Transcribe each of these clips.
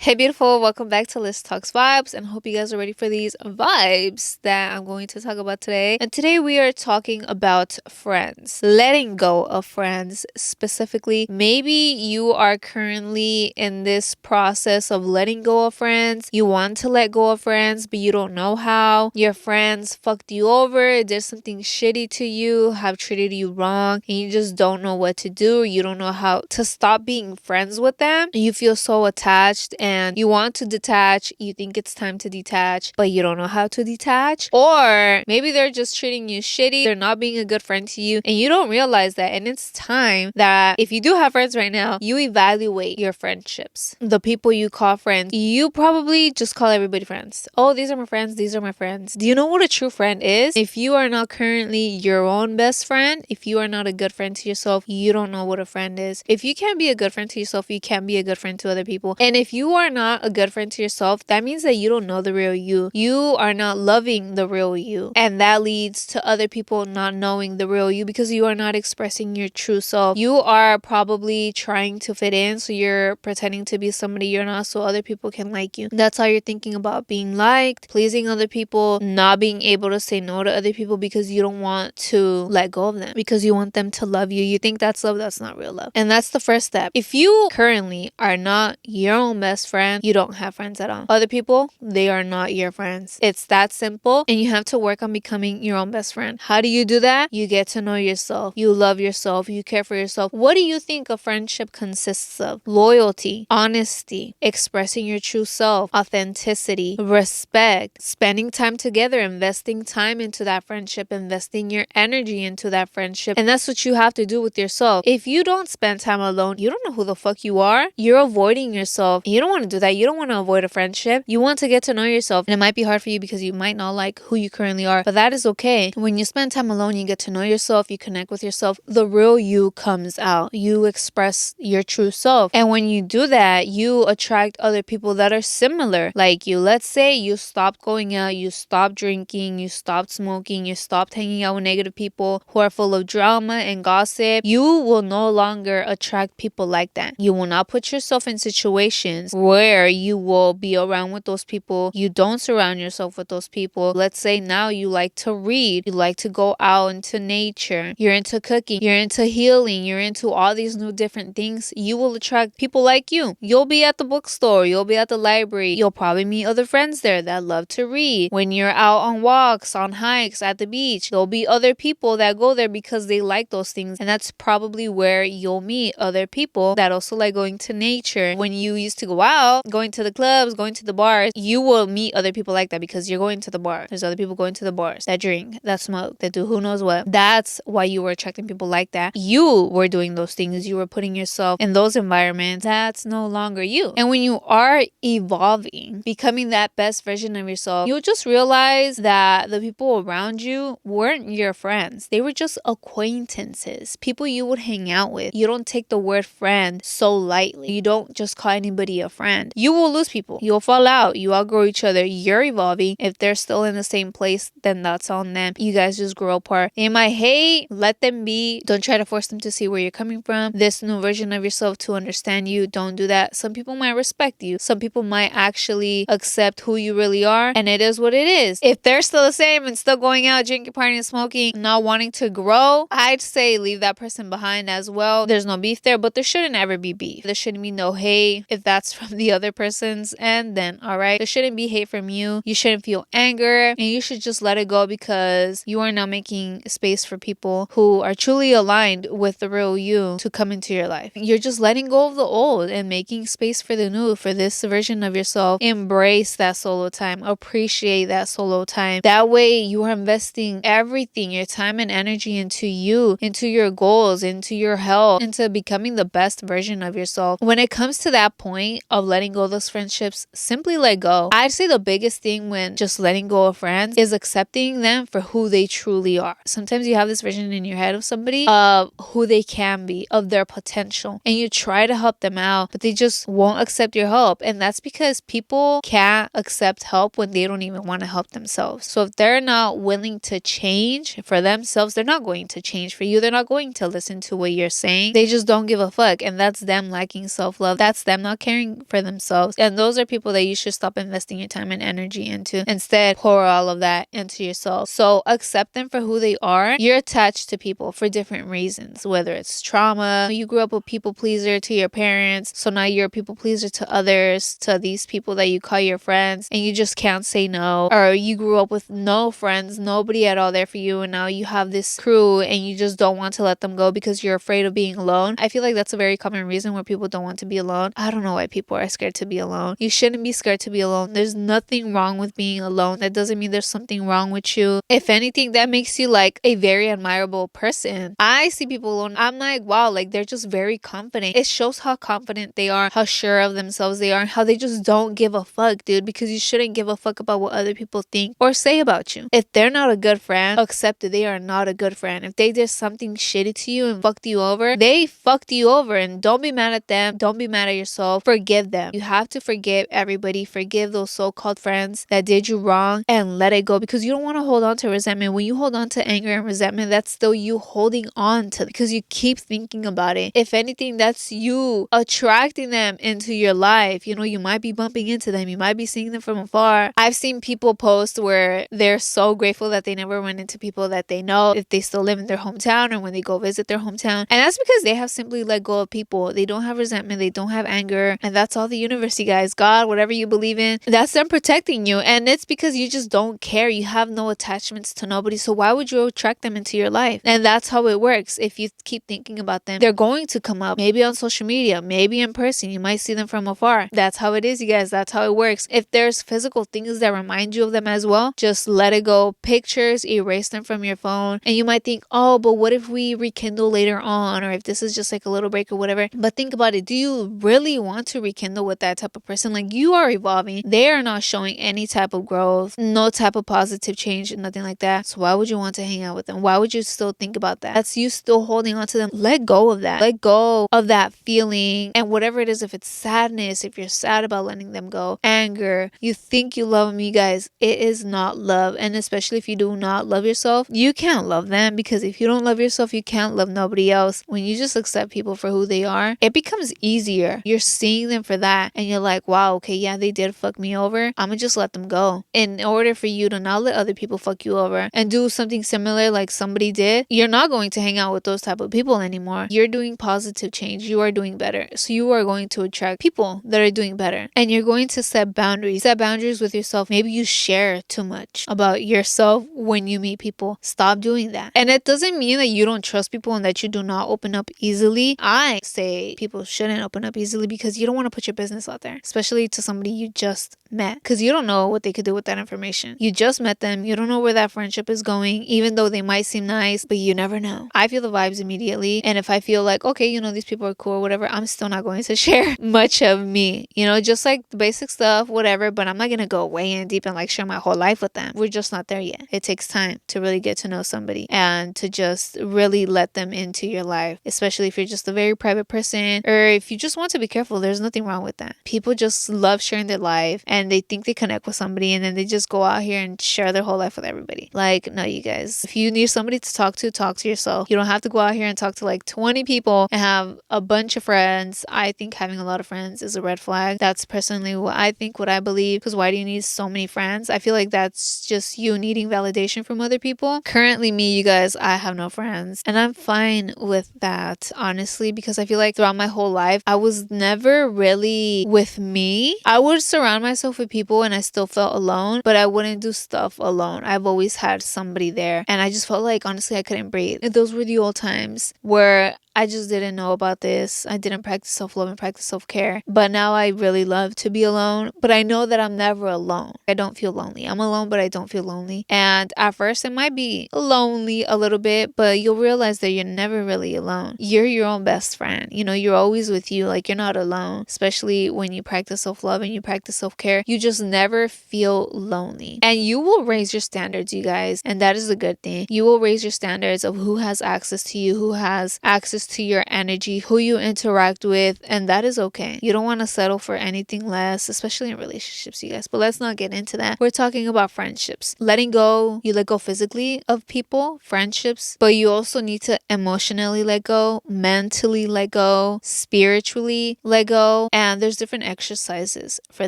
Hey, beautiful. Welcome back to Let's Talks Vibes, and hope you guys are ready for these vibes that I'm going to talk about today. And today we are talking about friends, letting go of friends specifically. Maybe you are currently in this process of letting go of friends. You want to let go of friends, but you don't know how. Your friends fucked you over, did something shitty to you, have treated you wrong, and you just don't know what to do. You don't know how to stop being friends with them. You feel so attached and you want to detach. You think it's time to detach, but you don't know how to detach. Or maybe they're just treating you shitty. They're not being a good friend to you and you don't realize that. And it's time that if you do have friends right now, you evaluate your friendships. The people you call friends, you probably just call everybody friends. Oh, these are my friends. These are my friends. Do you know what a true friend is? If you are not currently your own best friend, if you are not a good friend to yourself, you don't know what a friend is. If you can't be a good friend to yourself, you can't be a good friend to other people. And if you are not a good friend to yourself, that means that you don't know the real you. You are not loving the real you. And that leads to other people not knowing the real you because you are not expressing your true self. You are probably trying to fit in, so you're pretending to be somebody you're not so other people can like you. That's how you're thinking about being liked, pleasing other people, not being able to say no to other people because you don't want to let go of them, because you want them to love you. You think that's love, that's not real love. And that's the first step. If you currently are not your own best friend, you don't have friends at all. Other people, they are not your friends. It's that simple, and you have to work on becoming your own best friend. How do you do that? You get to know yourself. You love yourself. You care for yourself. What do you think a friendship consists of? Loyalty, honesty, expressing your true self, authenticity, respect, spending time together, investing time into that friendship, investing your energy into that friendship. And that's what you have to do with yourself. If you don't spend time alone, you don't know who the fuck you are. You're avoiding yourself. You don't want to do that. You don't want to avoid a friendship. You want to get to know yourself. And it might be hard for you because you might not like who you currently are, but that is okay. When you spend time alone, you get to know yourself, you connect with yourself, the real you comes out. You express your true self. And when you do that, you attract other people that are similar like you. Let's say you stopped going out, you stopped drinking, you stopped smoking, you stopped hanging out with negative people who are full of drama and gossip. You will no longer attract people like that. You will not put yourself in situations where you will be around with those people. You don't surround yourself with those people. Let's say now you like to read, you like to go out into nature, you're into cooking, you're into healing, you're into all these new different things. You will attract people like you. You'll be at the bookstore, you'll be at the library, you'll probably meet other friends there that love to read. When you're out on walks, on hikes, at the beach, there'll be other people that go there because they like those things. And that's probably where you'll meet other people that also like going to nature. When you used to go out, going to the clubs, going to the bars, you will meet other people like that because you're going to the bar. There's other people going to the bars that drink, that smoke, that do who knows what. That's why you were attracting people like that. You were doing those things. You were putting yourself in those environments. That's no longer you. And when you are evolving, becoming that best version of yourself, you'll just realize that the people around you weren't your friends. They were just acquaintances, people you would hang out with. You don't take the word friend so lightly. You don't just call anybody a friend. You will lose people. You'll fall out. You outgrow each other. You're evolving. If they're still in the same place, then that's on them. You guys just grow apart. They might hate, let them be. Don't try to force them to see where you're coming from. This new version of yourself to understand you. Don't do that. Some people might respect you. Some people might actually accept who you really are, and it is what it is. If they're still the same and still going out, drinking, partying, smoking, not wanting to grow, I'd say leave that person behind as well. There's no beef there, but there shouldn't ever be beef. There shouldn't be no hate. If that's from the other person's end, then all right. There shouldn't be hate from you. You shouldn't feel anger, and you should just let it go because you are now making space for people who are truly aligned with the real you to come into your life. You're just letting go of the old and making space for the new, for this version of yourself. Embrace that solo time. Appreciate that solo time. That way you are investing everything, your time and energy into you, into your goals, into your health, into becoming the best version of yourself. When it comes to that point of letting go of those friendships, simply let go. I'd say the biggest thing when just letting go of friends is accepting them for who they truly are. Sometimes you have this vision in your head of somebody, of who they can be, of their potential, and you try to help them out, but they just won't accept your help. And that's because people can't accept help when they don't even want to help themselves. So if they're not willing to change for themselves, they're not going to change for you. They're not going to listen to what you're saying. They just don't give a fuck. And that's them lacking self-love. That's them not caring for themselves. And those are people that you should stop investing your time and energy into. Instead, pour all of that into yourself. So accept them for who they are. You're attached to people for different reasons, whether it's trauma, you grew up a people pleaser to your parents, so now you're a people pleaser to others, to these people that you call your friends, and you just can't say no. Or you grew up with no friends, nobody at all there for you, and now you have this crew and you just don't want to let them go because you're afraid of being alone. I feel like that's a very common reason where people don't want to be alone. I don't know why people are scared to be alone. You shouldn't be scared to be alone. There's nothing wrong with being alone. That doesn't mean there's something wrong with you. If anything, that makes you like a very admirable person. I see people alone, I'm like, wow, like they're just very confident. It shows how confident they are, how sure of themselves they are, how they just don't give a fuck, dude, because you shouldn't give a fuck about what other people think or say about you. If they're not a good friend, accept that they are not a good friend. If they did something shitty to you and fucked you over, they fucked you over, and don't be mad at them. Don't be mad at yourself. Forgive them. You have to forgive everybody. Forgive those so-called friends that did you wrong and let it go, because you don't want to hold on to resentment. When you hold on to anger and resentment, that's still you holding on to, because you keep thinking about it. If anything, that's you attracting them into your life. You know, you might be bumping into them. You might be seeing them from afar. I've seen people post where they're so grateful that they never went into people that they know, if they still live in their hometown or when they go visit their hometown. And that's because they have simply let go of people. They don't have resentment. They don't have anger. And that's all the universe, you guys. God, whatever you believe in, that's them protecting you. And it's because you just don't care. You have no attachments to nobody. So why would you attract them into your life? And that's how it works. If you keep thinking about them, they're going to come up. Maybe on social media, maybe in person. You might see them from afar. That's how it is, you guys. That's how it works. If there's physical things that remind you of them as well, just let it go. Pictures, erase them from your phone. And you might think, oh, but what if we rekindle later on? Or if this is just like a little break or whatever. But think about it. Do you really want to rekindle with that type of person? Like, you are evolving. They are not showing any type of growth, no type of positive change, nothing like that. So why would you want to hang out with them? Why would you still think about that? That's you still holding on to them. Let go of that. Let go of that feeling. And whatever it is, if it's sadness, if you're sad about letting them go, anger, you think you love them, you guys, it is not love. And especially if you do not love yourself, you can't love them, because if you don't love yourself, you can't love nobody else. When you just accept people for who they are, it becomes easier. You're seeing them for that and you're like, wow, okay, yeah, they did fuck me over. I'm gonna just let them go. In order for you to not let other people fuck you over and do something similar like somebody did, you're not going to hang out with those type of people anymore. You're doing positive change. You are doing better. So you are going to attract people that are doing better, and you're going to set boundaries. Set boundaries with yourself. Maybe you share too much about yourself when you meet people. Stop doing that. And it doesn't mean that you don't trust people and that you do not open up easily. I say people shouldn't open up easily because you don't want to put your business out there, especially to somebody you just met, because you don't know what they could do with that information. You just met them. You don't know where that friendship is going, even though they might seem nice, but you never know. I feel the vibes immediately. And if I feel like, okay, you know, these people are cool or whatever, I'm still not going to share much of me, you know, just like the basic stuff, whatever, but I'm not going to go way in deep and like share my whole life with them. We're just not there yet. It takes time to really get to know somebody and to just really let them into your life, especially if you're just a very private person, or if you just want to be careful. There's nothing wrong with that. People just love sharing their life and they think they connect with somebody and then they just go out here and share their whole life with everybody. Like, no, you guys, if you need somebody to talk to yourself. You don't have to go out here and talk to like 20 people and have a bunch of friends. I think having a lot of friends is a red flag. That's personally what I think, what I believe. Because why do you need so many friends? I feel like that's just you needing validation from other people. Currently, me, you guys, I have no friends. And I'm fine with that, honestly, because I feel like throughout my whole life, I was never really with me. I would surround myself with people and I still felt alone, but I wouldn't do stuff alone. I've always had somebody there. And I just felt like, honestly, I couldn't breathe. And those were the old times where I just didn't know about this. I didn't practice self-love and practice self-care. But now I really love to be alone. But I know that I'm never alone. I don't feel lonely. I'm alone, but I don't feel lonely. And at first it might be lonely a little bit, but you'll realize that you're never really alone. You're your own best friend. You know, you're always with you. Like, you're not alone. Especially when you practice self-love and you practice self-care. You just never feel lonely. And you will raise your standards, you guys. And that is a good thing. You will raise your standards of who has access to you, who has access access to your energy, who you interact with, and that is okay. You don't want to settle for anything less, especially in relationships, you guys. But let's not get into that. We're talking about friendships. Letting go, you let go physically of people, friendships, but you also need to emotionally let go, mentally let go, spiritually let go, and there's different exercises for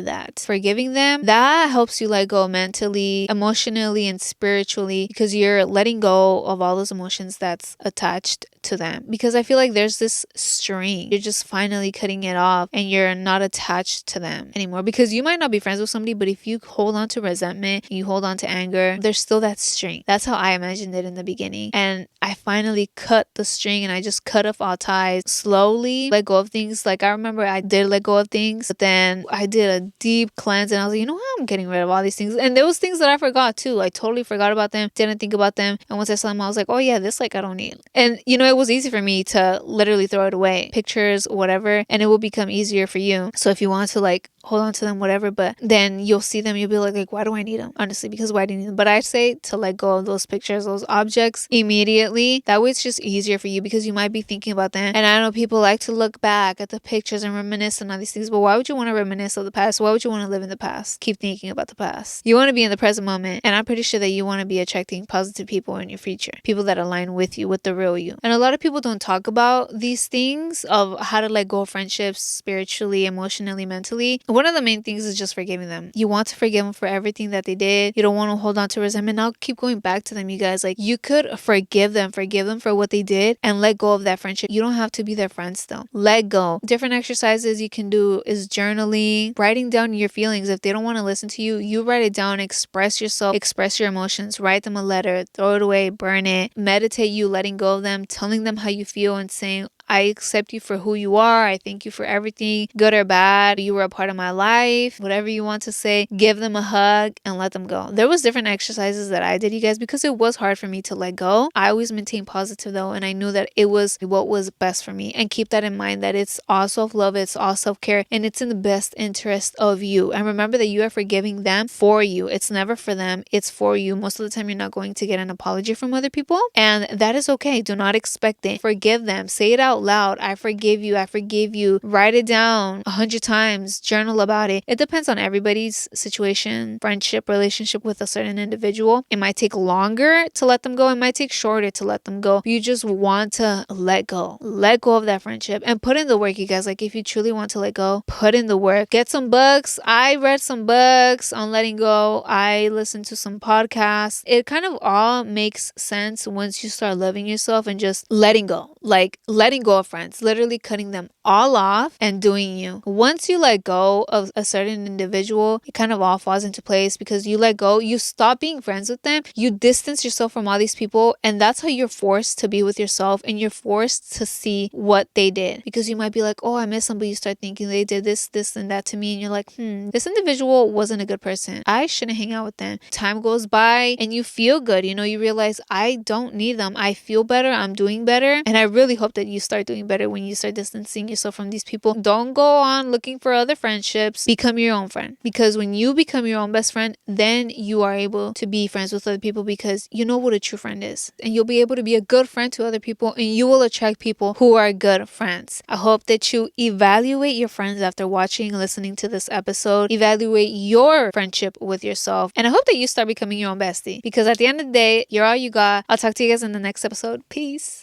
that. Forgiving them, that helps you let go mentally, emotionally, and spiritually, because you're letting go of all those emotions that's attached to them. Because I feel like there's this string, you're just finally cutting it off and you're not attached to them anymore. Because you might not be friends with somebody, but if you hold on to resentment, you hold on to anger, there's still that string. That's how I imagined it in the beginning. And I finally cut the string and I just cut off all ties, slowly let go of things. Like I remember I did let go of things, but then I did a deep cleanse and I was like, you know what, I'm getting rid of all these things. And there was things that I forgot too. I totally forgot about them, didn't think about them. And once I saw them, I was like, oh yeah, this like I don't need. And you know, it was easy for me to literally throw it away, pictures, whatever, and it will become easier for you. So if you want to like hold on to them, whatever, but then you'll see them, you'll be like why do I need them? Honestly, because why do you need them? But I say to let go of those pictures, those objects immediately. That way it's just easier for you, because you might be thinking about them. And I know people like to look back at the pictures and reminisce and all these things, but why would you want to reminisce of the past? Why would you want to live in the past? Keep thinking about the past. You want to be in the present moment, and I'm pretty sure that you want to be attracting positive people in your future, people that align with you, with the real you. And a lot of people don't talk about these things of how to let go of friendships spiritually, emotionally, mentally. One of the main things is just forgiving them. You want to forgive them for everything that they did. You don't want to hold on to resentment. I'll keep going back to them, you guys. Like, you could forgive them for what they did and let go of that friendship. You don't have to be their friends still. Let go. Different exercises you can do is journaling, writing down your feelings. If they don't want to listen to you, you write it down, express yourself, express your emotions, write them a letter, throw it away, burn it, meditate you letting go of them, telling them how you feel and saying, I accept you for who you are. I thank you for everything, good or bad. You were a part of my life. Whatever you want to say, give them a hug and let them go. There was different exercises that I did, you guys, because it was hard for me to let go. I always maintained positive though, and I knew that it was what was best for me. And keep that in mind, that it's all self-love, it's all self-care, and it's in the best interest of you. And remember that you are forgiving them for you. It's never for them, it's for you. Most of the time you're not going to get an apology from other people, and that is okay. Do not expect it. Forgive them. Say it out loud. I forgive you. I forgive you. Write it down 100 times. Journal about it. It depends on everybody's situation, friendship, relationship with a certain individual. It might take longer to let them go. It might take shorter to let them go. You just want to let go. Let go of that friendship and put in the work, you guys. Like, if you truly want to let go, put in the work. Get some books. I read some books on letting go. I listened to some podcasts. It kind of all makes sense once you start loving yourself and just letting go. Like, letting go of friends, literally cutting them all off and doing you. Once you let go of a certain individual, it kind of all falls into place, because you let go, you stop being friends with them, you distance yourself from all these people, and that's how you're forced to be with yourself, and you're forced to see what they did. Because you might be like, oh, I miss them, but you start thinking they did this, and that to me, and you're like, this individual wasn't a good person. I shouldn't hang out with them. Time goes by and you feel good. You know, you realize, I don't need them. I feel better. I'm doing better. And I really hope that you start doing better when you start distancing yourself from these people. Don't go on looking for other friendships. Become your own friend. Because when you become your own best friend, then you are able to be friends with other people, because you know what a true friend is. And you'll be able to be a good friend to other people, and you will attract people who are good friends. I hope that you evaluate your friends after watching and listening to this episode. Evaluate your friendship with yourself. And I hope that you start becoming your own bestie, because at the end of the day, you're all you got. I'll talk to you guys in the next episode. Peace.